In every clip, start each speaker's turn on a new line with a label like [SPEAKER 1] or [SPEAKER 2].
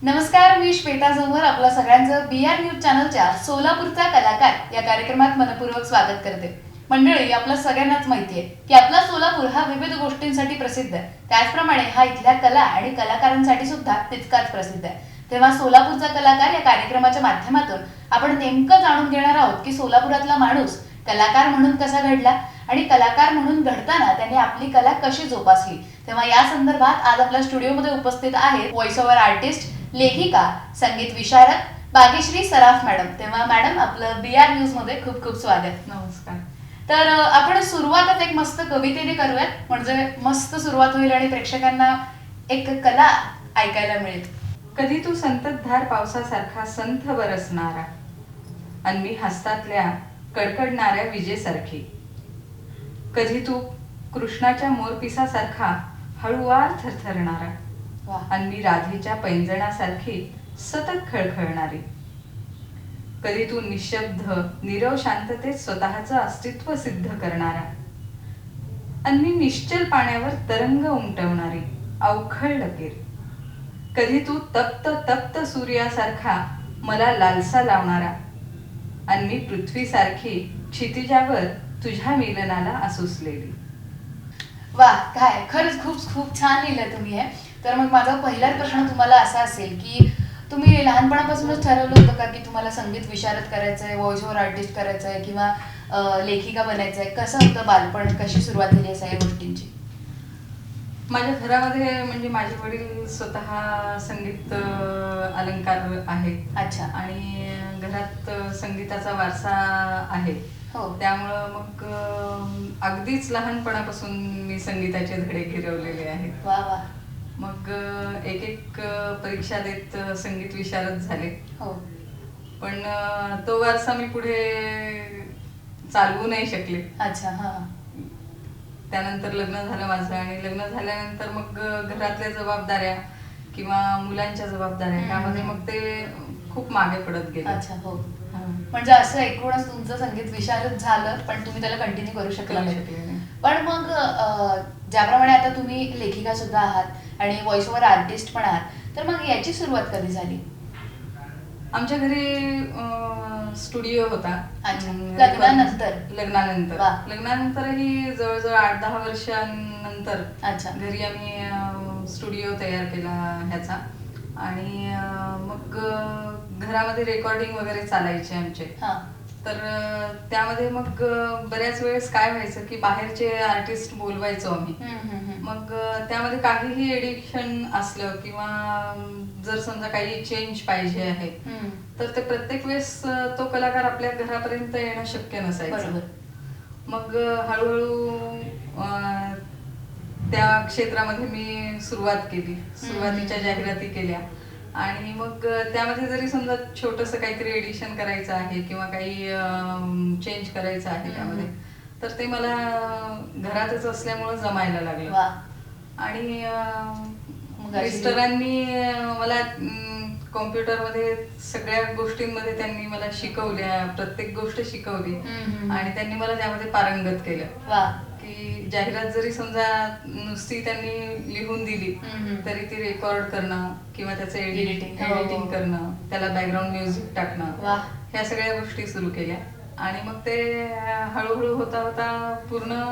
[SPEAKER 1] नमस्कार, मी श्वेता जोमर आपल्या सगळ्यांचं BR न्यूज चॅनलच्या सोलापूरचा कलाकार या कार्यक्रमात मनपूर्वक स्वागत करते. मंडळी, आपल्या सगळ्यांनाच माहिती आहे की आपला सोलापूर हा विविध गोष्टींसाठी प्रसिद्ध आहे. त्याचप्रमाणे हा इथल्या कला आणि कलाकारांसाठी सुद्धा तितकाच प्रसिद्ध आहे. तेव्हा सोलापूरचा कलाकार या कार्यक्रमाच्या माध्यमातून आपण नेमकं जाणून घेणार आहोत की सोलापुरातला माणूस कलाकार म्हणून कसा घडला आणि कलाकार म्हणून घडताना त्याने आपली कला कशी जोपासली. तेव्हा या संदर्भात आज आपल्या स्टुडिओमध्ये उपस्थित आहेत व्हॉइस ओव्हर आर्टिस्ट, लेखिका, संगीत विशारद भाग्यश्री सराफ मॅडम. तेव्हा मॅडम, आपलं BR न्यूज मध्ये खूप खूप स्वागत.
[SPEAKER 2] नमस्कार.
[SPEAKER 1] तर आपण सुरुवातच एक मस्त कवितेने करूयात, म्हणजे मस्त सुरुवात होईल आणि प्रेक्षकांना एक कला ऐकायला मिळेल.
[SPEAKER 2] कधी तू संततधार पावसासारखा संथ बरसणारा, आणि मी हस्तातल्या कडकडणाऱ्या विजेसारखी. कधी तू कृष्णाच्या मोरपिसासारखा हळुवार थरथरणारा,
[SPEAKER 1] वा.
[SPEAKER 2] आणि मी राधेच्या पैंजणासारखी सतत खळखळणारी. कधी तू निशब्द नीरव शांततेत स्वतःचं अस्तित्व सिद्ध करणारा, आणि मी निश्चल पाण्यावर तरंग उमटवणारी अवखळ लकीर. कधी तू तप्त तप्त सूर्यासारखा मला लालसा लावणारा, आणि मी पृथ्वीसारखी क्षितिजावर तुझ्या मिलनाला आसुसलेली.
[SPEAKER 1] वा, काय खरंच खूप खूप छान लिहिलंय तुम्ही हे. तर मग माझा पहिला प्रश्न तुम्हाला असा असेल की तुम्ही लहानपणापासूनच ठरवलं होतं का की तुम्हाला संगीत विशारद करायचंय, व्हॉइस ओव्हर आर्टिस्ट करायचंय किंवा लेखिका बनायचंय? कसं होतं बालपण, कशी सुरुवात झाली या सगळ्या गोष्टींची?
[SPEAKER 2] माझ्या घरामध्ये म्हणजे माझे वडील स्वतः संगीत अलंकार आहेत.
[SPEAKER 1] अच्छा.
[SPEAKER 2] आणि घरात संगीताचा वारसा आहे.
[SPEAKER 1] हो.
[SPEAKER 2] त्यामुळं मग अगदीच लहानपणापासून मी संगीताचे धडे गिरवलेले आहेत.
[SPEAKER 1] वा वा.
[SPEAKER 2] मग एक एक परीक्षा देत संगीत विशारद झाले.
[SPEAKER 1] हो.
[SPEAKER 2] पण तो वारसा मी पुढे चालवू नाही शकले.
[SPEAKER 1] अच्छा. हा.
[SPEAKER 2] त्यानंतर लग्न झालं माझं, आणि लग्न झाल्यानंतर मग घरातल्या जबाबदाऱ्या किंवा मुलांच्या जबाबदाऱ्या त्यामध्ये मग ते खूप मागे पडत गेले.
[SPEAKER 1] अच्छा. हो. म्हणजे असं एकूणच तुमचं संगीत विशारद झालं, पण तुम्ही त्याला कंटिन्यू करू शकला नाही. पण मग ज्याप्रमाणे आता तुम्ही लेखिका सुद्धा आहात आणि व्हॉइस ओव्हर आर्टिस्ट पण आहात, तर मग याची सुरुवात कधी झाली?
[SPEAKER 2] आमच्या घरी स्टुडिओ होता.
[SPEAKER 1] लग्नानंतर?
[SPEAKER 2] लग्नानंतरही जवळजवळ 8-10 वर्षांनंतर
[SPEAKER 1] अच्छा.
[SPEAKER 2] घरी आम्ही स्टुडिओ तयार केला ह्याचा. आणि मग घरामध्ये रेकॉर्डिंग वगैरे चालायचे आमचे. तर त्यामध्ये मग बऱ्याच वेळेस काय व्हायचं की बाहेरचे आर्टिस्ट बोलवायचो आम्ही. मग त्यामध्ये काहीही एडिशन असलं किंवा जर समजा काही चेंज पाहिजे आहे, तर ते प्रत्येक वेळेस तो कलाकार आपल्या घरापर्यंत येणं शक्य नसायचं. मग हळूहळू त्या क्षेत्रामध्ये मी सुरुवात केली. सुरुवातीच्या जाहिराती केल्या, आणि मग त्यामध्ये जरी समजा छोटंसं काहीतरी एडिशन करायचं आहे किंवा काही चेंज करायचं आहे त्यामध्ये, तर ते मला घरातच असल्यामुळं जमायला लागलं. आणि मिस्टरांनी मला कॉम्प्युटरमध्ये सगळ्या गोष्टींमध्ये त्यांनी मला शिकवल्या, प्रत्येक गोष्ट शिकवली, आणि त्यांनी मला त्यामध्ये पारंगत केलं. की जाहिरात जरी समजा नुसती त्यांनी लिहून दिली तरी ती रेकॉर्ड करणं किंवा त्याचं एडिटिंग करणं, त्याला बॅकग्राऊंड म्युझिक टाकणं, ह्या सगळ्या गोष्टी सुरू केल्या. आणि मग ते हळूहळू होता होता पूर्ण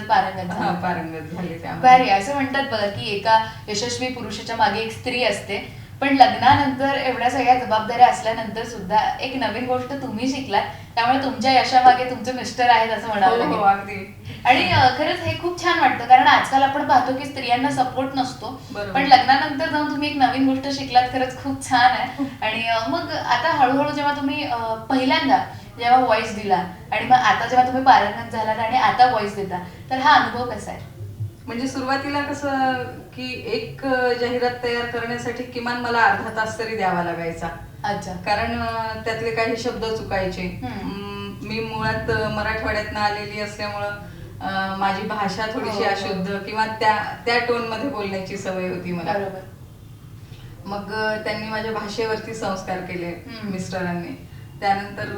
[SPEAKER 2] पारंगत झाले.
[SPEAKER 1] भारी. असं म्हणतात बघा की एका यशस्वी पुरुषाच्या मागे एक स्त्री असते, पण लग्नानंतर एवढ्या सगळ्या जबाबदाऱ्या असल्यानंतर सुद्धा एक नवीन गोष्ट तुम्ही शिकलात, त्यामुळे तुमच्या यशामागे तुमचे मिस्टर आहेत असं म्हणावं लागेल.
[SPEAKER 2] अगदी.
[SPEAKER 1] आणि खरंच हे खूप छान वाटतं, कारण आजकाल आपण पाहतो की स्त्रियांना सपोर्ट नसतो, पण लग्नानंतर जाऊन तुम्ही एक नवीन गोष्ट शिकलात, खरंच खूप छान आहे. आणि मग आता हळूहळू जेव्हा तुम्ही पहिल्यांदा जेव्हा व्हॉइस दिला आणि मग आता जेव्हा तुम्ही पारंगत झालात आणि आता व्हॉइस देता, तर हा अनुभव कसा आहे?
[SPEAKER 2] म्हणजे सुरुवातीला कसं की एक जाहिरात तयार करण्यासाठी किमान मला अर्धा तास तरी द्यावा लागायचा.
[SPEAKER 1] अच्छा.
[SPEAKER 2] कारण त्यातले काही शब्द चुकायचे. मी मुळात मराठवाड्यातनं आलेली असल्यामुळं माझी भाषा थोडीशी अशुद्ध किंवा त्या टोन मध्ये बोलण्याची सवय होती मला. मग त्यांनी माझ्या भाषेवरती संस्कार केले मिस्टरांनी. त्यानंतर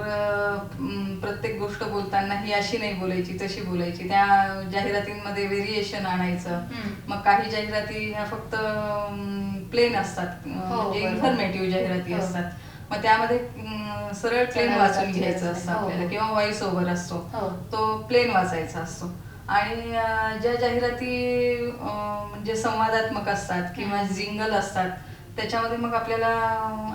[SPEAKER 2] प्रत्येक गोष्ट बोलताना ही अशी नाही बोलायची, तशी बोलायची. त्या जाहिरातींमध्ये व्हेरिएशन आणायचं. मग काही जाहिराती ह्या फक्त प्लेन असतात, म्हणजे
[SPEAKER 1] बरोबर.
[SPEAKER 2] इन्फॉर्मेटिव्ह जाहिराती
[SPEAKER 1] हो.
[SPEAKER 2] असतात. मग त्यामध्ये सरळ प्लेन
[SPEAKER 1] सरळ
[SPEAKER 2] वाचून
[SPEAKER 1] वाचायची
[SPEAKER 2] घ्यायचं
[SPEAKER 1] असते.
[SPEAKER 2] असतं
[SPEAKER 1] हो.
[SPEAKER 2] आपल्याला, किंवा व्हॉइस ओव्हर असतो
[SPEAKER 1] हो.
[SPEAKER 2] तो प्लेन वाचायचा असतो. आणि ज्या जाहिराती म्हणजे संवादात्मक असतात किंवा जिंगल असतात, त्याच्यामध्ये मग आपल्याला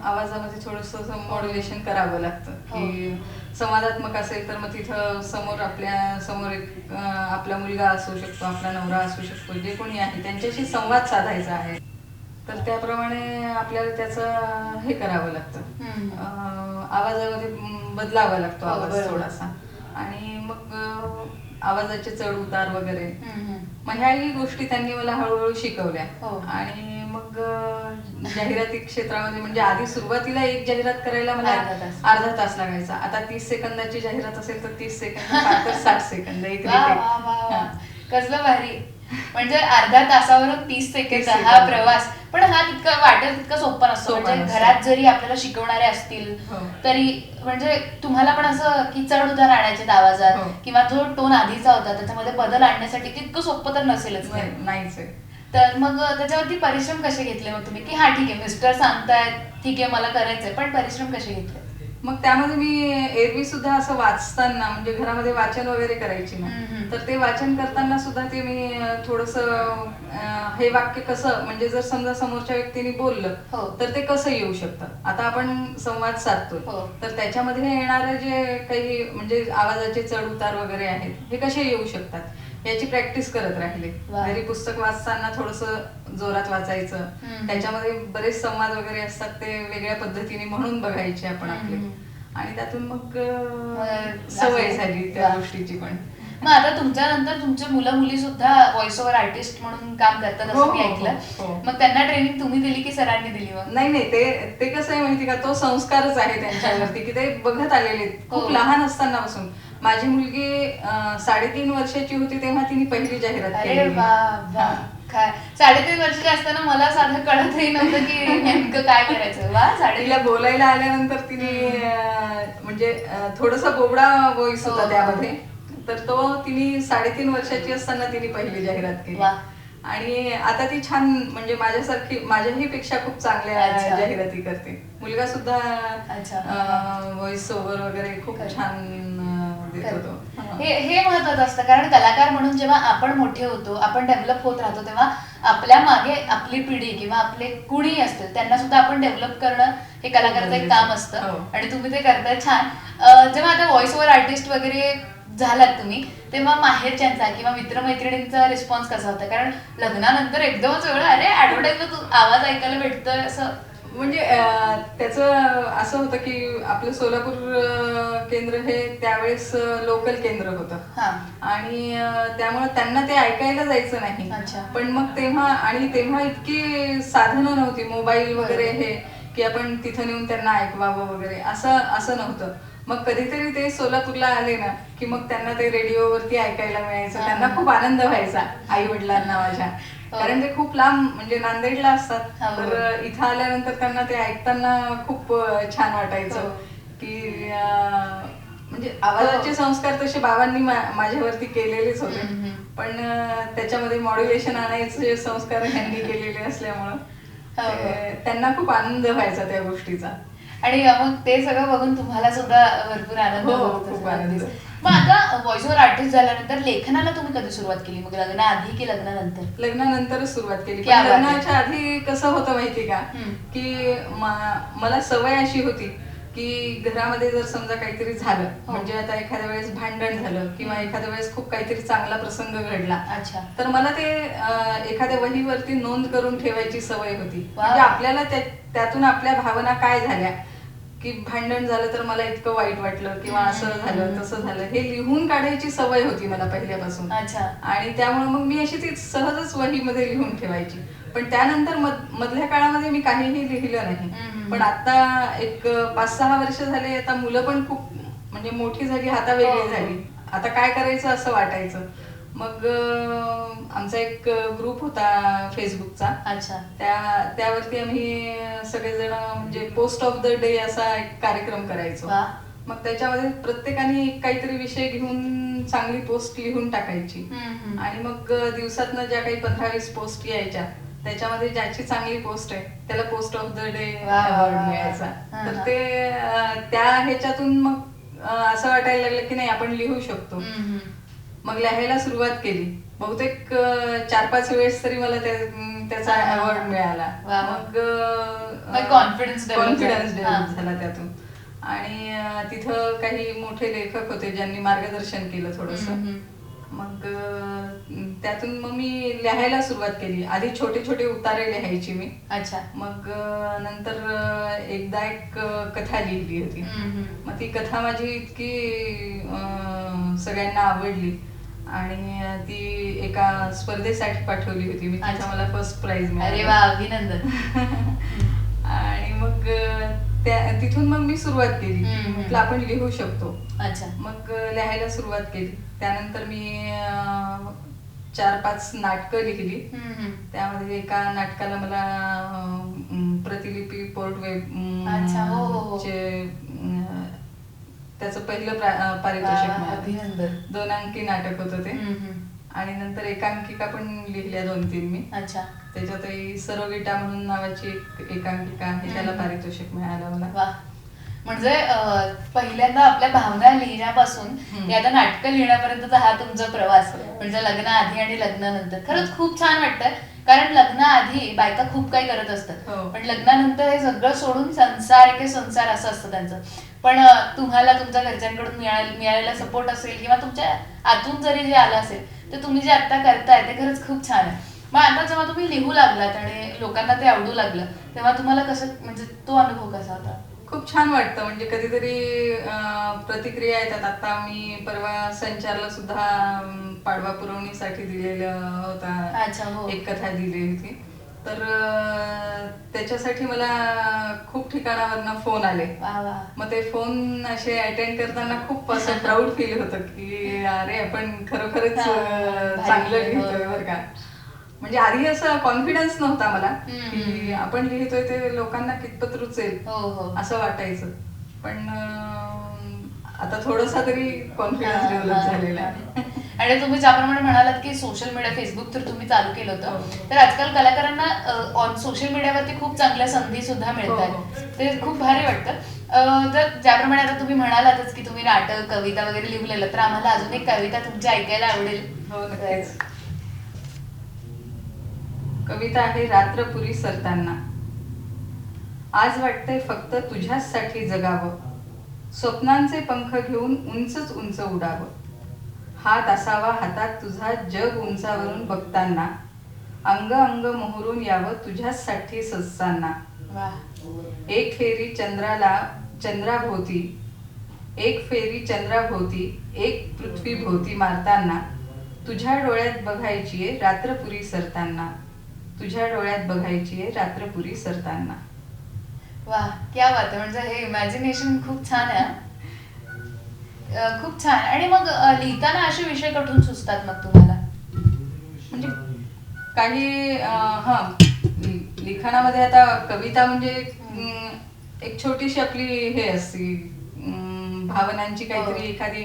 [SPEAKER 2] आवाजामध्ये थोडंसं मॉड्युलेशन करावं लागतं. की संवादात्मक असेल तर मग तिथं समोर आपल्या समोर एक आपला मुलगा असू शकतो, आपला नवरा असू शकतो, जे कोणी आहे त्यांच्याशी संवाद साधायचा आहे, तर त्याप्रमाणे आपल्याला त्याचं हे करावं लागतं, आवाजामध्ये बदलावा लागतो आवाज थोडासा. आणि मग आवाजाचे चढ उतार वगैरे, मग ह्याही गोष्टी त्यांनी मला हळूहळू शिकवल्या. आणि मग जाहिराती क्षेत्रामध्ये म्हणजे आधी सुरुवातीला एक जाहिरात करायला मला अर्धा तास लागायचा. आता 30 सेकंदाची जाहिरात असेल तर 30 सेकंद, फार तर 60 सेकंद एक रिटेक.
[SPEAKER 1] कसलं भारी. म्हणजे अर्ध्या तासावरून 30 सेकंद हा प्रवास. पण हा तितका वाटेल तितका सोपा नसतो. म्हणजे घरात जरी आपल्याला शिकवणारे असतील तरी म्हणजे तुम्हाला पण असं की चढ उतार आणायचे आवाजात, किंवा जो टोन आधीचा होता त्याच्यामध्ये बदल आणण्यासाठी तितकं सोपं तर नसेलच.
[SPEAKER 2] नाहीच.
[SPEAKER 1] तर मग त्याच्यावरती परिश्रम कसे घेतले मग तुम्ही, की हा ठीक आहे मिस्टर सांगतायत ठीक आहे मला करायचंय, पण परिश्रम कसे घेतले?
[SPEAKER 2] मग त्यामध्ये मी एरवी सुद्धा असं वाचताना, म्हणजे घरामध्ये वाचन वगैरे करायची ना, तर ते वाचन करताना सुद्धा ते मी थोडंसं हे वाक्य कसं, म्हणजे जर समजा समोरच्या व्यक्तीने बोललं तर ते कसं येऊ शकतं. आता आपण संवाद साधतो तर त्याच्यामध्ये येणारे जे काही म्हणजे आवाजाचे चढ उतार वगैरे आहेत, हे कसे येऊ शकतात याची प्रॅक्टिस करत राहिले. घरी पुस्तक वाचताना थोडंसं जोरात वाचायचं, त्याच्यामध्ये बरेच संवाद वगैरे असतात ते वेगळ्या पद्धतीने म्हणून बघायचे आपण आपले, आणि त्यातून मग सवय झाली त्या गोष्टीची. पण
[SPEAKER 1] मग आता तुमच्यानंतर तुमचे मुलं मुली सुद्धा व्हॉइस ओव्हर आर्टिस्ट म्हणून काम करतात असं मी ऐकलं. मग त्यांना ट्रेनिंग तुम्ही दिली की सरांनी दिली? मग
[SPEAKER 2] नाही, ते कसं आहे माहिती का, तो संस्कारच आहे त्यांच्यावरती की ते बघत आलेले खूप लहान असतानापासून. माझी मुलगी 3.5 वर्षाची होती तेव्हा तिने पहिली जाहिरात केली.
[SPEAKER 1] 3.5 वर्षाची असताना मला साधं कळतही नव्हतं की नेमकं काय करायचं.
[SPEAKER 2] तिला बोलायला आल्यानंतर तिने म्हणजे थोडासा बोबडा व्हॉइस होता त्यामध्ये, तर तो तिने 3.5 वर्षाची असताना तिने पहिली जाहिरात केली. आणि आता ती छान, म्हणजे माझ्यासारखी, माझ्याही पेक्षा खूप चांगल्या जाहिराती करते. मुलगा सुद्धा व्हॉइस ओव्हर वगैरे खूप छान देत होतो.
[SPEAKER 1] हे महत्वाचं असतं, कारण कलाकार म्हणून जेव्हा आपण मोठे होतो, आपण डेव्हलप होत राहतो, तेव्हा आपल्या मागे आपली पिढी किंवा आपले कुणी असतील त्यांना सुद्धा आपण डेव्हलप करणं हे कलाकाराचं एक काम असतं, आणि तुम्ही ते करताय छान. जेव्हा आता व्हॉइस ओव्हर आर्टिस्ट वगैरे झालात तुम्ही, तेव्हा माहेरच्यांचा किंवा मित्रमैत्रिणींचा रिस्पॉन्स कसा होता? कारण लग्नानंतर एकदमच वेगळं, अरे ऍडव्हर्टाईजला आवाज ऐकायला भेटतोय असं.
[SPEAKER 2] म्हणजे त्याचं असं होतं की आपलं सोलापूर केंद्र हे त्यावेळेस लोकल केंद्र होतं, आणि त्यामुळे त्यांना ते ऐकायला जायचं नाही. पण मग तेव्हा इतकी साधनं नव्हती, मोबाईल वगैरे हे, की आपण तिथं नेऊन त्यांना ऐकवावं वगैरे असं नव्हतं. मग कधीतरी ते सोलापूरला आले ना की मग त्यांना ते रेडिओवरती ऐकायला मिळायचं. त्यांना खूप आनंद व्हायचा, आई वडिलांना माझ्या, कारण ते खूप लांब म्हणजे नांदेडला असतात. तर इथं आल्यानंतर त्यांना ते ऐकताना खूप छान वाटायचं की म्हणजे आवाजाचे संस्कार तसे बाबांनी माझ्यावरती केलेलेच होते, पण त्याच्यामध्ये मॉड्युलेशन आणायचे संस्कार ह्यांनी केलेले असल्यामुळं त्यांना खूप आनंद व्हायचा त्या गोष्टीचा.
[SPEAKER 1] आणि मग ते सगळं बघून तुम्हाला सुद्धा भरपूर आनंद होतो. मग आता व्हॉइस ओव्हर आर्टिस्ट झाल्यानंतर लेखनाला तुम्ही कधी सुरुवात केली? मग लग्नाआधी की लग्नानंतर?
[SPEAKER 2] लग्नानंतरच सुरुवात केली. लग्नाच्या आधी कसं होतं माहिती का, की मला सवय अशी होती की घरामध्ये जर समजा काहीतरी झालं, म्हणजे आता एखाद्या वेळेस भांडण झालं किंवा एखाद्या वेळेस खूप काहीतरी चांगला प्रसंग घडला, तर मला ते एखाद्या वहीवरती नोंद करून ठेवायची सवय होती. म्हणजे आपल्याला त्यातून आपल्या भावना काय झाल्या, की भांडण झालं तर मला इतकं वाईट वाटलं किंवा असं झालं तसं झालं, हे लिहून काढायची सवय होती मला पहिल्यापासून. आणि त्यामुळे मग मी अशी ती सहजच वहीमध्ये लिहून ठेवायची. पण त्यानंतर मधल्या काळामध्ये मी काहीही लिहिलं नाही. पण आता एक 5-6 वर्ष झाले, आता मुलं पण खूप म्हणजे मोठी झाली, हातावेगळी झाली, आता काय करायचं असं वाटायचं. मग आमचा एक ग्रुप होता फेसबुकचा, त्यावरती आम्ही सगळेजण म्हणजे पोस्ट ऑफ द डे असा एक कार्यक्रम करायचो. मग त्याच्यामध्ये प्रत्येकाने काहीतरी विषय घेऊन चांगली पोस्ट लिहून टाकायची, आणि मग दिवसातनं ज्या काही 15-20 पोस्ट यायच्या त्याच्यामध्ये ज्याची चांगली पोस्ट आहे त्याला पोस्ट ऑफ द डे
[SPEAKER 1] वा, वा,
[SPEAKER 2] अवॉर्ड
[SPEAKER 1] वा, वा.
[SPEAKER 2] मिळायचा.
[SPEAKER 1] हा,
[SPEAKER 2] तर
[SPEAKER 1] हा.
[SPEAKER 2] ते त्या ह्याच्यातून मग असं वाटायला लागलं की नाही आपण लिहू शकतो. मग लिहायला सुरुवात केली. बहुतेक 4-5 वेळेस तरी मला त्याचा
[SPEAKER 1] हा, हा, हा.
[SPEAKER 2] अवॉर्ड मिळाला.
[SPEAKER 1] वा, वा.
[SPEAKER 2] मग
[SPEAKER 1] कॉन्फिडन्स
[SPEAKER 2] कॉन्फिडन्स डेव्हलप झाला त्यातून. आणि तिथं काही मोठे लेखक होते ज्यांनी मार्गदर्शन केलं थोडंसं. मग त्यातून मग मी लिहायला सुरुवात केली. आधी छोटे छोटे उतारे लिहायची मी.
[SPEAKER 1] अच्छा.
[SPEAKER 2] मग नंतर एकदा एक कथा लिहिली होती. मग ती कथा माझी इतकी सगळ्यांना आवडली आणि ती एका स्पर्धेसाठी पाठवली होती मी. तिथं मला फर्स्ट प्राइज
[SPEAKER 1] अरे वा, अभिनंदन.
[SPEAKER 2] आणि मग तिथून मग मी सुरुवात केली. म्हटलं आपण लिहू शकतो.
[SPEAKER 1] अच्छा.
[SPEAKER 2] मग लिहायला सुरुवात केली. त्यानंतर मी 4-5 नाटकं लिहिली. त्यामध्ये एका नाटकाला मला प्रतिलिपी पोर्टवेब
[SPEAKER 1] अच्छा. हो, हो, हो.
[SPEAKER 2] त्याचं पहिलं पारितोषिक मिळालं.
[SPEAKER 1] अभिनंदन.
[SPEAKER 2] 2 अंकी नाटक होतं ते. आणि नंतर एकांकिका पण लिहिल्या 2-3 मी.
[SPEAKER 1] अच्छा.
[SPEAKER 2] त्याच्यातही सरोगिटा म्हणून नावाची एक एकांकिका आहे, त्याला पारितोषिक मिळालं मला.
[SPEAKER 1] वा. म्हणजे पहिल्यांदा आपल्या भावना लिहिण्यापासून ते आता नाटकं लिहिण्यापर्यंतचा हा तुमचा प्रवास, म्हणजे लग्नाआधी आणि लग्नानंतर खरंच खूप छान वाटतं. कारण लग्नाआधी बायका खूप काही करत असतात, पण लग्नानंतर हे सगळं सोडून संसार के संसार असं असतं त्यांचं. पण तुम्हाला तुमच्या घरच्यांकडून मिळालेला सपोर्ट असेल किंवा तुमच्या आतून जरी जे आलं असेल तर तुम्ही जे आता करताय ते खरंच खूप छान आहे. मग आता जेव्हा तुम्ही लिहू लागलात आणि लोकांना ते आवडू लागलं तेव्हा तुम्हाला कसं, म्हणजे तो अनुभव कसा होता?
[SPEAKER 2] खूप छान वाटतं. म्हणजे कधीतरी प्रतिक्रिया येतात. आता मी परवा संचारला सुद्धा पाडवा पुरवणीसाठी दिलेलं होता.
[SPEAKER 1] अच्छा. हो.
[SPEAKER 2] एक कथा दिली होती. तर त्याच्यासाठी मला खूप ठिकाणावरनं फोन आले. मग ते फोन असे अटेंड करताना खूप असं प्राऊड फील होतं की अरे आपण खरोखरच चांगलं लिहितोय बरं का. म्हणजे आधी असं कॉन्फिडन्स नव्हता मला की आपण लिहितोय ते लोकांना कितपत रुचेल असं वाटायचं. पण आता थोडासा तरी कॉन्फिडन्स डेव्हलप झालेला आहे.
[SPEAKER 1] आणि तुम्ही ज्याप्रमाणे म्हणालात की सोशल मीडिया, फेसबुक तर तुम्ही चालू केलं होतं, तर आजकाल कलाकारांना ऑन सोशल मीडियावरती खूप चांगल्या संधी सुद्धा मिळतात. ते खूप भारी वाटतं. तर ज्याप्रमाणे आता तुम्ही म्हणालातच की तुम्ही नाटक, कविता वगैरे लिहिलेलं, तर आम्हाला अजून एक कविता तुमची ऐकायला आवडेल.
[SPEAKER 2] हो, नक्कीच. कविता आहे रात्रपुरी सरताना. आज वाटतंय फक्त तुझ्यासाठी जगावं, स्वप्नांचे पंख घेऊन उंचच उंच उडावं. हात असावा हातात तुझा जग उंचावरून बघताना, अंग अंग मोहरून यावं तुझ्यासाठी सजताना. एक फेरी चंद्राभोवती, एक फेरी चंद्राभोवती, एक पृथ्वी भोवती मारताना, तुझ्या डोळ्यात बघायचीये रात्रपुरी सरताना, तुझ्या डोळ्यात बघायचीये रात्रपुरी सरताना.
[SPEAKER 1] वा, क्या बात आहे. म्हणजे हे इमॅजिनेशन खूप छान आहे. खूप छान. आणि मग लिहिताना असे विषय कुठून सुचतात मग तुम्हाला?
[SPEAKER 2] म्हणजे काही लिखाणामध्ये आता कविता म्हणजे एक छोटीशी आपली हे असते, भावनांची काहीतरी एखादी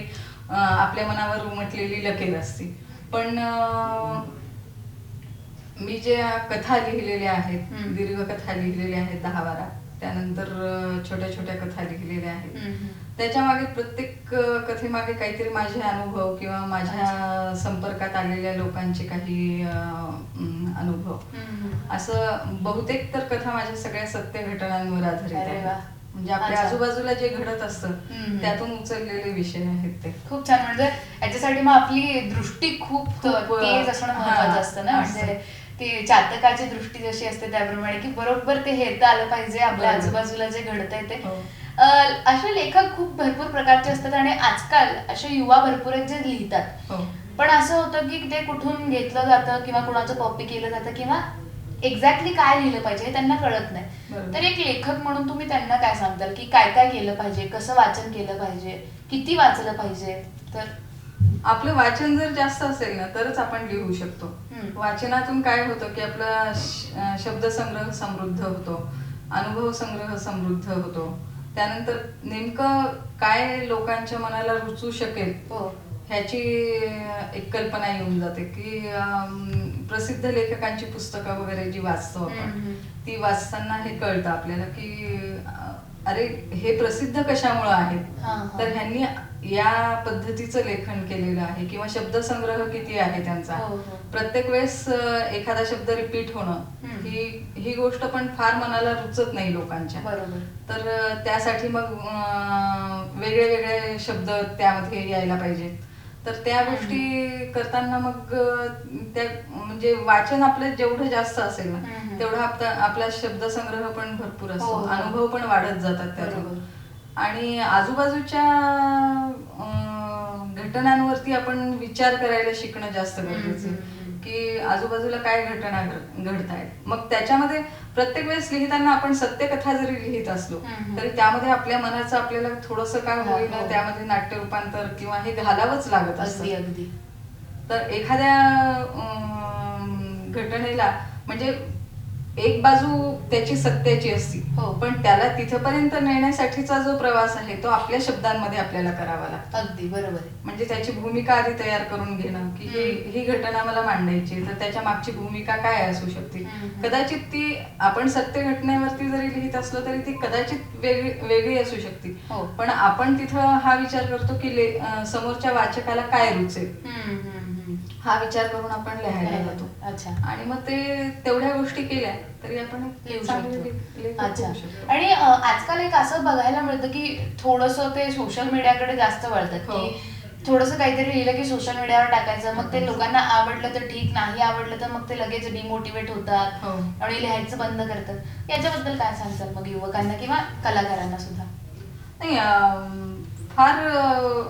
[SPEAKER 2] आपल्या मनावर उमटलेली लकीर असते. पण मी जे कथा लिहिलेल्या आहेत, दीर्घ कथा लिहिलेल्या आहेत 10-12, त्यानंतर छोट्या छोट्या कथा लिहिलेल्या आहेत. त्याच्या मागे प्रत्येक कथेमागे काहीतरी माझे अनुभव किंवा माझ्या संपर्कात आलेल्या लोकांचे काही अनुभव, असं बहुतेक तर कथा माझ्या सगळ्या सत्य घटनांवर आधारित आहेत. म्हणजे आपल्या आजूबाजूला जे घडत असतं त्यातून उचललेले विषय आहेत ते. खूप
[SPEAKER 1] छान. म्हणजे याच्यासाठी मग आपली दृष्टी खूप तेज असणं महत्वाचं असतं ना. म्हणजे ती चातकाची दृष्टी जशी असते त्याप्रमाणे की बरोबर ते हेरता आलं पाहिजे आपल्या आजूबाजूला जे घडतंय ते. असे लेखक खूप भरपूर प्रकारचे असतात आणि आजकाल असे युवा भरपूर आहेत जे लिहितात. पण असं होतं की ते कुठून घेतलं जातं किंवा कुणाचं कॉपी केलं जातं किंवा एक्झॅक्टली काय लिहिलं पाहिजे हे त्यांना कळत नाही. तर एक लेखक म्हणून तुम्ही त्यांना काय सांगताल की काय काय केलं पाहिजे, कसं वाचन केलं पाहिजे, किती वाचलं पाहिजे? तर
[SPEAKER 2] आपलं वाचन जर जास्त असेल ना तरच आपण लिहू शकतो. वाचनातून काय होतं की आपला शब्दसंग्रह समृद्ध होतो, अनुभव संग्रह समृद्ध होतो. त्यानंतर नेमकं काय लोकांच्या मनाला रुचू शकेल ह्याची एक कल्पना येऊन जाते की प्रसिद्ध लेखकांची पुस्तकं वगैरे जी वाचतो आपण, ती वाचताना हे कळतं आपल्याला की अरे हे प्रसिद्ध कशामुळे आहेत, तर ह्यांनी या पद्धतीचं लेखन केलेलं आहे किंवा शब्दसंग्रह किती आहे त्यांचा. प्रत्येक वेळेस एखादा शब्द रिपीट होणं ही गोष्ट पण फार मनाला रुचत नाही लोकांच्या. तर त्यासाठी मग वेगळे वेगळे शब्द त्यामध्ये यायला पाहिजेत. तर त्या गोष्टी करताना मग त्या म्हणजे वाचन आपलं जेवढं जास्त असेल ना तेवढा आपला शब्दसंग्रह पण भरपूर असतो, अनुभव पण वाढत जातात त्यातून. आणि आजूबाजूच्या घटनांवरती आपण विचार करायला शिकणं जास्त गरजेचं आहे की आजूबाजूला काय घटना घडतायत. मग त्याच्यामध्ये प्रत्येक वेळेस लिहिताना आपण सत्यकथा जरी लिहित असलो तरी त्यामध्ये आपल्या मनाचं आपल्याला थोडंसं काय होईल त्यामध्ये नाट्य रूपांतर किंवा हे घालावंच लागत असतं. तर एखाद्या घटनेला म्हणजे एक बाजू त्याची सत्याची असती, पण त्याला तिथपर्यंत नेण्यासाठीचा जो प्रवास आहे तो आपल्या शब्दांमध्ये आपल्याला करावा लागतो.
[SPEAKER 1] अगदी बरोबर.
[SPEAKER 2] म्हणजे त्याची भूमिका आधी तयार करून घेणं की ही घटना मला मांडायची, तर त्याच्या मागची भूमिका काय असू शकते. कदाचित ती आपण सत्य घटनेवरती जरी लिहित असलो तरी ती कदाचित वेगळी असू शकते, पण आपण तिथं हा विचार करतो की समोरच्या वाचकाला काय रुचेल हा विचार करून आपण लिहायला जातो. आणि मग ते तेवढ्या गोष्टी केल्या तरी आपण लिहू शकतो.
[SPEAKER 1] आणि आजकाल एक असं बघायला मिळतं की थोडंसं ते सोशल मीडियाकडे जास्त वळतात की थोडंसं काहीतरी लिहिलं की सोशल मीडियावर टाकायचं, मग ते लोकांना आवडलं तर ठीक, नाही आवडलं तर मग ते लगेच डिमोटिवेट होतात आणि लिहायचं बंद करतात. याच्याबद्दल काय सांगतात मग युवकांना किंवा कलाकारांना सुद्धा?
[SPEAKER 2] नाही, फार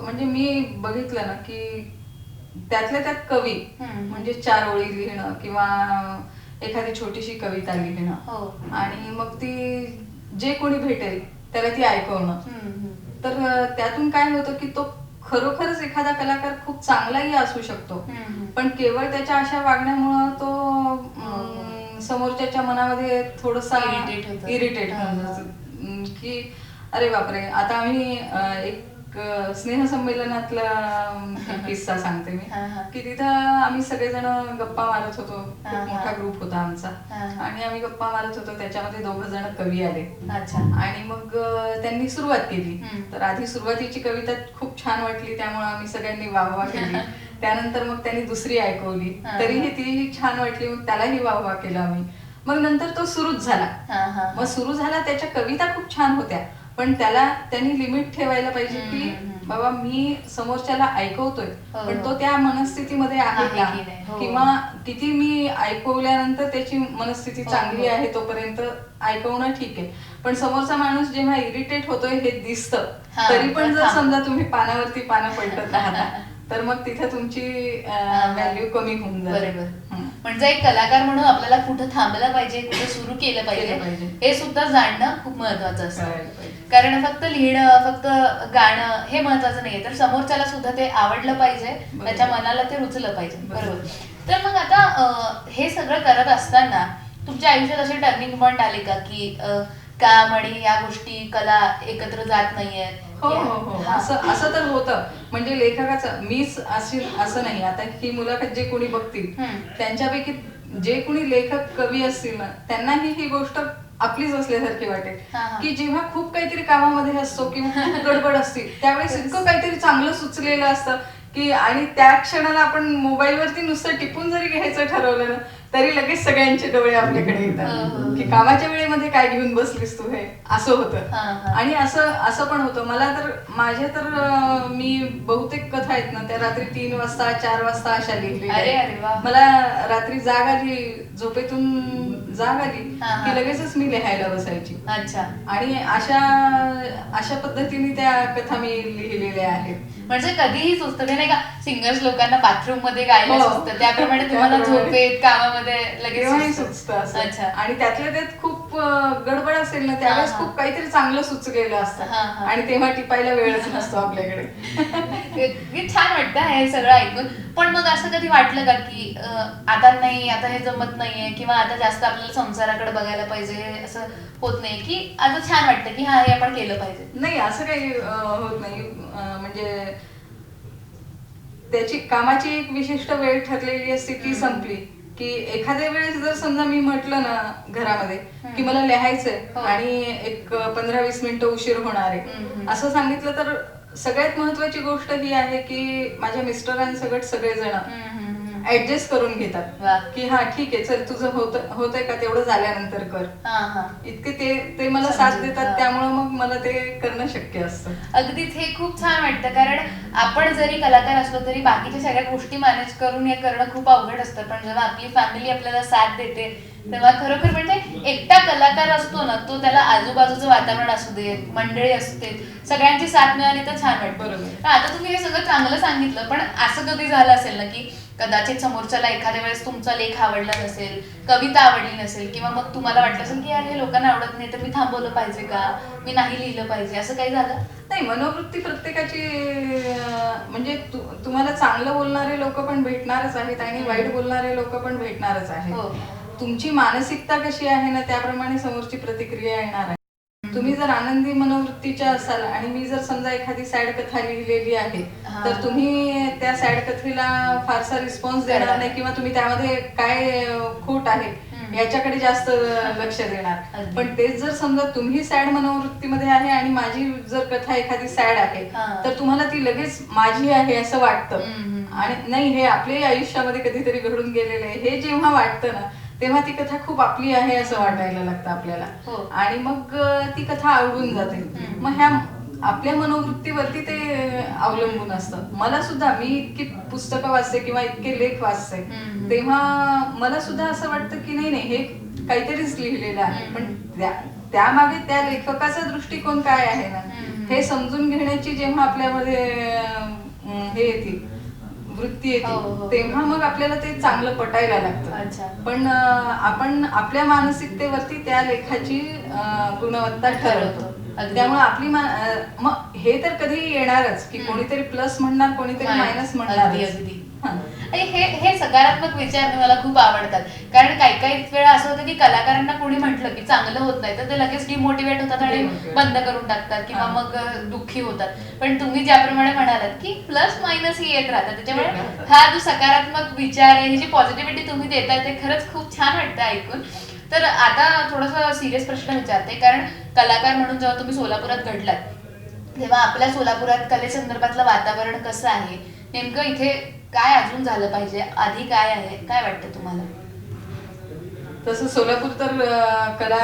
[SPEAKER 2] म्हणजे मी बघितलं ना की त्यातल्या त्यात कवी म्हणजे 4 ओळी लिहिणं किंवा एखादी छोटीशी कविता लिहिणं आणि मग ती जे कोणी भेटेल त्याला ती ऐकवणं, तर त्यातून काय होतं की तो खरोखरच एखादा कलाकार खूप चांगलाही असू शकतो, पण केवळ त्याच्या अशा वागण्यामुळं तो समोरच्याच्या मनामध्ये थोडासा इरिटेट होऊन जातो की अरे बापरे. आता आम्ही एक स्नेहसंमेलनातला किस्सा सांगते मी की तिथं आम्ही सगळेजण गप्पा मारत होतो, खूप मोठा ग्रुप होता आमचा आणि आम्ही गप्पा मारत होतो. त्याच्यामध्ये 2 जण कवी आले आणि मग त्यांनी सुरुवात केली. तर आधी सुरुवातीची कविता खूप छान वाटली, त्यामुळे आम्ही सगळ्यांनी वाहवा केली. त्यानंतर मग त्यांनी दुसरी ऐकवली, तरीही तीही छान वाटली, मग त्यालाही वाहवा केला आम्ही. मग नंतर तो सुरूच झाला. मग सुरू झाला, त्याच्या कविता खूप छान होत्या, पण त्यांनी लिमिट ठेवायला पाहिजे की बाबा मी समोरच्याला ऐकवतोय पण तो त्या मनस्थितीमध्ये आहे का, किंवा किती मी ऐकवल्यानंतर त्याची मनस्थिती चांगली आहे तोपर्यंत ऐकवणं ठीक आहे, पण समोरचा माणूस जेव्हा इरिटेट होतोय हे दिसतं तरी पण जर समजा तुम्ही पानावरती पानं पलटत राहता तर मग तिथे तुमची व्हॅल्यू कमी होऊन जाते.
[SPEAKER 1] म्हणजे एक कलाकार म्हणून आपल्याला कुठं थांबलं पाहिजे, कुठं सुरू केलं पाहिजे हे सुद्धा जाणणं खूप महत्वाचं असतं. कारण फक्त लिहिणं, फक्त गाणं हे महत्वाचं नाहीये, तर समोरच्याला सुद्धा ते आवडलं पाहिजे, त्याच्या मनाला ते रुचलं पाहिजे. बरोबर. तर मग आता हे सगळं करत असताना तुमच्या आयुष्यात असे टर्निंग पॉइंट आले का की काम आणि या गोष्टी कला एकत्र जात नाहीयेत?
[SPEAKER 2] हो हो हो, असं तर होतं. म्हणजे लेखकाचं मीच असं नाही. आता ही मुलाखत जे कोणी बघतील त्यांच्यापैकी जे कोणी लेखक कवी असतील ना त्यांनाही ही गोष्ट आपलीच असल्यासारखी वाटेल की जेव्हा खूप काहीतरी कामामध्ये असतो किंवा खूप गडबड असते त्यावेळेस इतकं काहीतरी चांगलं सुचलेलं असतं की आणि त्या क्षणाला आपण मोबाईलवरती नुसतं टिपून जरी घ्यायचं ठरवलं ना तरी लगेच सगळ्यांचे डोळे आपल्याकडे येतात की कामाच्या वेळेमध्ये काय घेऊन बसलीस तू, हे असं होतं. आणि असं पण होतं. माझ्या तर मी बहुतेक कथा आहेत ना त्या रात्री 3 वाजता 4 वाजता अशा लिहिलेल्या. मला रात्री जाग आली, झोपेतून जाग आली की लगेचच मी लिहायला बसायची. आणि अशा पद्धतीने त्या कथा मी लिहिलेल्या आहेत.
[SPEAKER 1] म्हणजे कधीही सुचतं नाही का, सिंगर्स लोकांना बाथरूम मध्ये गायला सुचतं त्याप्रमाणे तुम्हाला झोपेत कामामध्ये लगेच
[SPEAKER 2] सुचतं असं. आणि त्यातल्या त्यात खूप गडबड असेल ना त्यावेळेस खूप काहीतरी चांगलं सुचलेलं असतं आणि तेव्हा टिपायला वेळच नसतो आपल्याकडे.
[SPEAKER 1] छान वाटतं हे सगळं ऐकून. पण मग असं कधी वाटलं का की आता नाही, आता हे जमत नाहीये किंवा आता जास्त आपल्याला संसाराकडे बघायला पाहिजे, असं होत नाही की आता छान वाटतं की हा हे आपण केलं पाहिजे?
[SPEAKER 2] नाही, असं काही होत नाही. म्हणजे त्याची कामाची एक विशिष्ट वेळ ठरलेली असते ती संपली की एखाद्या वेळेस जर समजा मी म्हटलं ना घरामध्ये की मला लिहायचंय आणि एक 15-20 मिनिटं उशीर होणार आहे असं सांगितलं तर सगळ्यात महत्वाची गोष्ट ही आहे की माझ्या मिस्टरांसकट सगळेजण ऍडजस्ट करून घेतात की हा ठीक आहे चल तुझं होतंय का तेवढं झाल्यानंतर कर इतके ते मला साथ देतात त्यामुळे मग मला ते करणं शक्य असतं.
[SPEAKER 1] अगदीच हे खूप छान वाटतं कारण आपण जरी कलाकार असलो तरी बाकीच्या सगळ्या गोष्टी मॅनेज करून हे करणं खूप अवघड असतं पण जेव्हा आपली फॅमिली आपल्याला साथ देते तेव्हा खरोखर म्हणजे एकटा कलाकार असतो ना तो त्याला आजूबाजूचं वातावरण असू दे मंडळी असू देत सगळ्यांची साथ मिळाली तर छान वाटतं.
[SPEAKER 2] बरोबर.
[SPEAKER 1] आता तुम्ही हे सगळं चांगलं सांगितलं पण असं कधी झालं असेल ना की कदाचित समोरच्याला एखाद्या वेळेस तुमचा लेख आवडला नसेल कविता आवडली नसेल किंवा मग तुम्हाला वाटलं असेल की यार हे लोकांना आवडत नाही तर मी थांबवलं पाहिजे का मी नाही लिहिलं पाहिजे असं काही झालं
[SPEAKER 2] नाही. मनोवृत्ती प्रत्येकाची म्हणजे तुम्हाला चांगलं बोलणारे लोक पण भेटणारच आहेत आणि वाईट बोलणारे लोक पण भेटणारच आहेत. तुमची मानसिकता कशी आहे ना त्याप्रमाणे समोरची प्रतिक्रिया येणार आहे. तुम्ही जर आनंदी मनोवृत्तीच्या असाल आणि मी जर समजा एखादी सॅड कथा लिहिलेली आहे तर तुम्ही त्या सॅड कथेला फारसा रिस्पॉन्स देणार नाही किंवा तुम्ही त्यामध्ये काय खोट आहे याच्याकडे जास्त लक्ष देणार. पण तेच जर समजा तुम्ही सॅड मनोवृत्तीमध्ये आहे आणि माझी जर कथा एखादी सॅड आहे तर तुम्हाला ती लगेच माझी आहे असं वाटतं आणि नाही हे आपल्याही आयुष्यामध्ये कधीतरी घडून गेलेलं आहे हे जेव्हा वाटतं ना तेव्हा ती कथा खूप आपली आहे असं वाटायला लागतं आपल्याला आणि मग ती कथा आवडून जाते. मग ह्या आपल्या मनोवृत्तीवरती ते अवलंबून असतं. मला सुद्धा मी इतकी पुस्तकं वाचते किंवा इतके लेख वाचते तेव्हा मला सुद्धा असं वाटतं की नाही हे काहीतरीच लिहिलेलं आहे पण त्यामागे त्या लेखकाचा दृष्टिकोन काय आहे ना हे समजून घेण्याची जेव्हा आपल्यामध्ये हे येते वृत्ती येते तेव्हा मग आपल्याला ते चांगलं पटायला लागतं. पण आपण आपल्या मानसिकतेवरती त्या लेखाची गुणवत्ता ठरवतो त्यामुळे आपली मग हे तर कधी येणारच की कोणीतरी प्लस म्हणणार कोणीतरी मायनस म्हणणार.
[SPEAKER 1] हे सकारात्मक विचार मला खूप आवडतात कारण काही काही वेळा असं होतं की कलाकारांना कोणी म्हटलं की चांगलं होत नाही तर ते लगेच डिमोटिवेट होतात आणि बंद करून टाकतात किंवा मग दुःखी होतात. पण तुम्ही ज्याप्रमाणे म्हणालात की प्लस मायनस ही येत राहतात त्याच्यामुळे हा जो सकारात्मक विचार आहे ही जी पॉझिटिव्हिटी तुम्ही देताय ते खरंच खूप छान वाटतं ऐकून. तर आता थोडासा सिरियस प्रश्न विचारते कारण कलाकार म्हणून जेव्हा तुम्ही सोलापुरात घडलात तेव्हा आपल्या सोलापुरात कलेसंदर्भातलं वातावरण कसं आहे नेमकं इथे काय अजून झालं पाहिजे आधी काय आहे काय वाटतं तुम्हाला?
[SPEAKER 2] तसं सोलापूर तर कला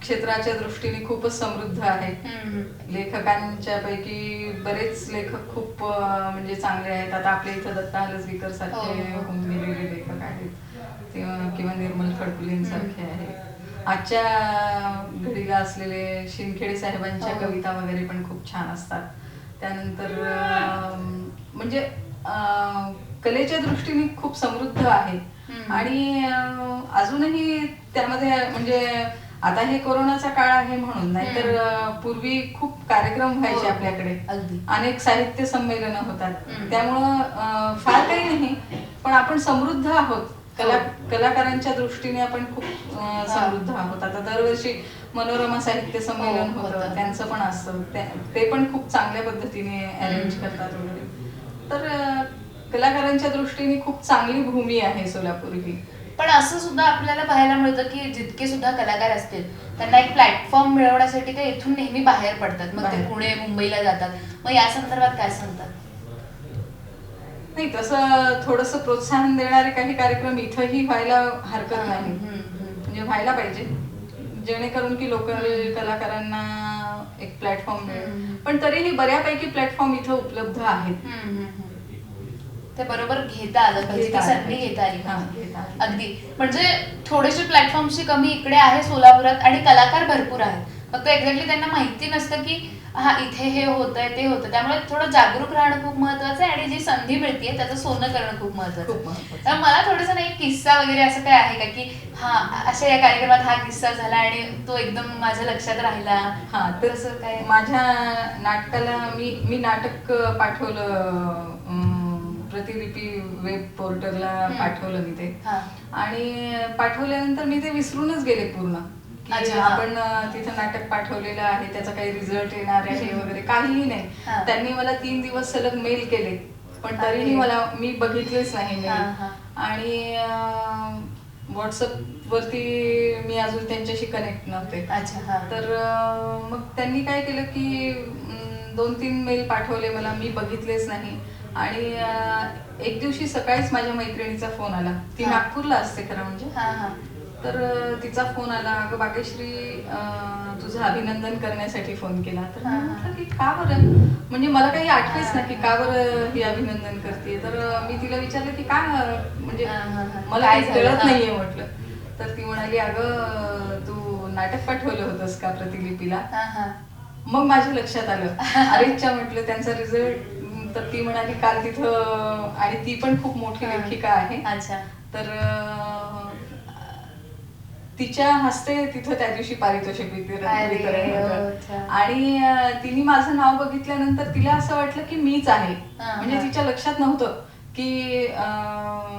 [SPEAKER 2] क्षेत्राच्या दृष्टीने खूपच समृद्ध आहे. लेखकांच्या पैकी बरेच लेखक खूप म्हणजे चांगले आहेत. आता आपल्या इथं दत्ता हलसगीकर सारखे होऊन गेलेले लेखक आहेत किंवा निर्मल फडकुलेंसारखे आहेत. आजच्या घडीला असलेले शिंदखेडे साहेबांच्या कविता वगैरे पण खूप छान असतात. त्यानंतर म्हणजे कलेच्या दृष्टीने खूप समृद्ध आहे आणि अजूनही त्यामध्ये म्हणजे आता हे कोरोनाचा काळ आहे म्हणून नाहीतर पूर्वी खूप कार्यक्रम व्हायचे आपल्याकडे अनेक साहित्य संमेलन होतात त्यामुळं फार काही नाही पण आपण समृद्ध आहोत. कलाकारांच्या दृष्टीने आपण खूप समृद्ध आहोत. आता दरवर्षी मनोरमा साहित्य संमेलन होतं त्यांचं पण असतं ते पण खूप चांगल्या पद्धतीने अरेंज करतात वगैरे. तर कलाकारांच्या दृष्टीने खूप चांगली भूमी आहे सोलापूर ही.
[SPEAKER 1] पण असं सुद्धा आपल्याला पाहायला मिळतं की जितके सुद्धा कलाकार असतील त्यांना एक प्लॅटफॉर्म मिळवण्यासाठी ते इथून नेहमी बाहेर पडतात मग ते पुणे मुंबईला जातात. मग या संदर्भात काय सांगतात?
[SPEAKER 2] नाही तसं थोडंसं प्रोत्साहन देणारे काही कार्यक्रम इथंही व्हायला हरकत नाही म्हणजे व्हायला पाहिजे जेणेकरून की लोकल कलाकारांना एक प्लॅटफॉर्म मिळेल. पण तरीही बऱ्यापैकी प्लॅटफॉर्म इथं उपलब्ध आहेत.
[SPEAKER 1] ते बरोबर घेता आलं पाहिजे संधी घेता आली अगदी. म्हणजे थोडेसे प्लॅटफॉर्मची कमी इकडे आहे सोलापुरात आणि कलाकार भरपूर आहेत फक्त एक्झॅक्टली त्यांना माहिती नसतं की हा इथे हे होतंय ते होतं त्यामुळे थोडं जागरूक राहणं खूप महत्वाचं आहे आणि जी संधी मिळते त्याचं सोनं करणं खूप महत्वाचं आहे. तर मला थोडंसं एक किस्सा वगैरे असं काय आहे का की हा अशा या कार्यक्रमात हा किस्सा झाला आणि तो एकदम माझ्या लक्षात राहिला?
[SPEAKER 2] हा तर असं काय माझ्या नाटकाला मी नाटक पाठवलं प्रतिलिपी वेब पोर्टलला पाठवलं मी ते आणि पाठवल्यानंतर मी ते विसरूनच गेले पूर्ण की आपण तिथं नाटक पाठवलेलं आहे त्याचा काही रिझल्ट येणार आहे वगैरे काहीही नाही. त्यांनी मला 3 दिवस सलग मेल केले पण तरीही मी बघितलेच नाही मेल आणि व्हॉट्सअपवरती मी अजून त्यांच्याशी कनेक्ट नव्हते.
[SPEAKER 1] अच्छा. हा.
[SPEAKER 2] तर मग त्यांनी काय केलं की 2-3 मेल पाठवले मला, मी बघितलेच नाही. आणि एक दिवशी सकाळीच माझ्या मैत्रिणीचा फोन आला. ती
[SPEAKER 1] हा.
[SPEAKER 2] नागपूरला असते खरं म्हणजे.
[SPEAKER 1] हा हा.
[SPEAKER 2] तर तिचा फोन आला, अगं भाग्यश्री तुझं अभिनंदन करण्यासाठी फोन केला. तर मी म्हटलं की का बरं, म्हणजे मला काही आठवेच ना की का बरं ही अभिनंदन करते. तर मी तिला विचारलं की काय म्हणजे मला काही कळत नाहीये म्हटलं. तर ती म्हणाली, अगं तू नाटक पाठवलं होतंस का प्रतिलिपीला. मग माझ्या लक्षात आलं, अरेच्या म्हटलं त्यांचा रिझल्ट. तर ती म्हणाली काल तिथं, आणि ती पण खूप मोठी लेखिका आहे.
[SPEAKER 1] अच्छा.
[SPEAKER 2] तर तिच्या हस्ते तिथं त्या दिवशी पारितोषिक वितरण होतं. आणि तिने माझं नाव बघितल्यानंतर तिला असं वाटलं की मीच आहे. म्हणजे तिच्या लक्षात नव्हतं की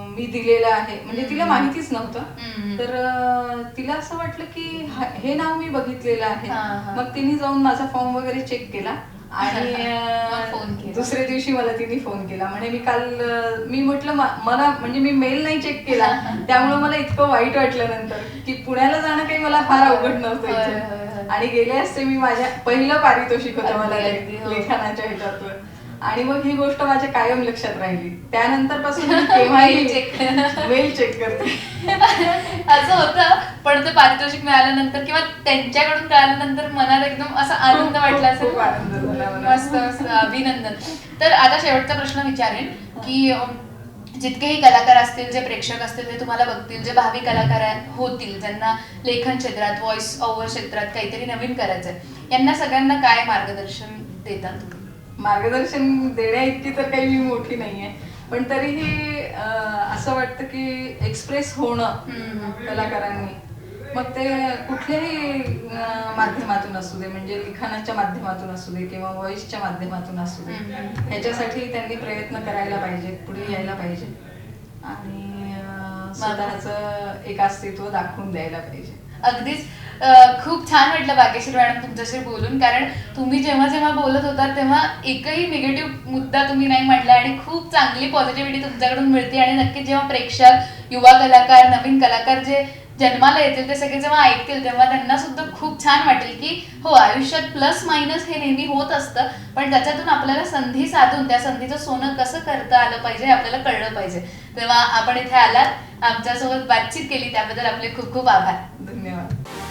[SPEAKER 2] मी दिलेलं आहे, म्हणजे तिला माहितीच नव्हतं. तर तिला असं वाटलं की हे नाव मी बघितलेलं आहे. मग तिने जाऊन माझा फॉर्म वगैरे चेक केला आणि दुसऱ्या दिवशी मला तिने फोन केला. म्हणे मी काल, मी म्हटलं मला म्हणजे मी मेल नाही चेक केला, त्यामुळे मला इतकं वाईट वाटलं नंतर की पुण्याला जाणं काही मला फार अवघड नव्हतं इथे. आणि गेले असते मी, माझ्या पहिलं पारितोषिक होतं मला लिखाणाच्या ह्याच्यातलं. आणि मग ही गोष्ट माझ्या कायम लक्षात राहिली. त्यानंतर पासून मी केव्हाही मेल चेक करते.
[SPEAKER 1] असं होतं. पण ते पारितोषिक मिळाल्यानंतर किंवा त्यांच्याकडून कळाल्यानंतर मनात एकदम असा आनंद वाटला असेल.
[SPEAKER 2] खूप आनंद झाला.
[SPEAKER 1] मस्त मस्त, अभिनंदन. तर आता शेवटचा प्रश्न विचारेन की जितकेही कलाकार असतील, जे प्रेक्षक असतील, जे तुम्हाला बघतील, जे भावी कलाकार होतील, ज्यांना लेखन क्षेत्रात, व्हॉइस ओव्हर क्षेत्रात काहीतरी नवीन करायचंय, यांना सगळ्यांना काय मार्गदर्शन देतात तुम्ही?
[SPEAKER 2] मार्गदर्शन देण्या इतकी तर काही मी मोठी नाहीये, पण तरीही असं वाटतं की एक्सप्रेस होणं कलाकारांनी, मग ते कुठल्याही माध्यमातून असू दे, म्हणजे लिखाणाच्या माध्यमातून असू दे किंवा व्हॉइसच्या माध्यमातून असू दे, ह्याच्यासाठी त्यांनी प्रयत्न करायला पाहिजे, पुढे यायला पाहिजे आणि स्वतःचं एक अस्तित्व दाखवून द्यायला पाहिजे.
[SPEAKER 1] अगदीच. खूप छान वाटलं भाग्यश्री मॅडम तुमच्याशी बोलून, कारण तुम्ही जेव्हा जेव्हा बोलत होता तेव्हा एकही निगेटिव्ह मुद्दा तुम्ही नाही म्हटला आणि खूप चांगली पॉझिटिव्हिटी तुमच्याकडून मिळते. आणि नक्कीच जेव्हा प्रेक्षक, युवा कलाकार, नवीन कलाकार जे जन्माला येतील ते सगळे जेव्हा ऐकतील तेव्हा त्यांना सुद्धा खूप छान वाटेल की हो, आयुष्यात प्लस मायनस हे नेहमी होत असतं, पण त्याच्यातून आपल्याला संधी साधून त्या संधीचं सोनं कसं करता आलं पाहिजे हे आपल्याला कळलं पाहिजे. तेव्हा आपण इथे आलात, आमच्यासोबत बातचीत केली, त्याबद्दल आपले खूप खूप आभार.
[SPEAKER 2] धन्यवाद.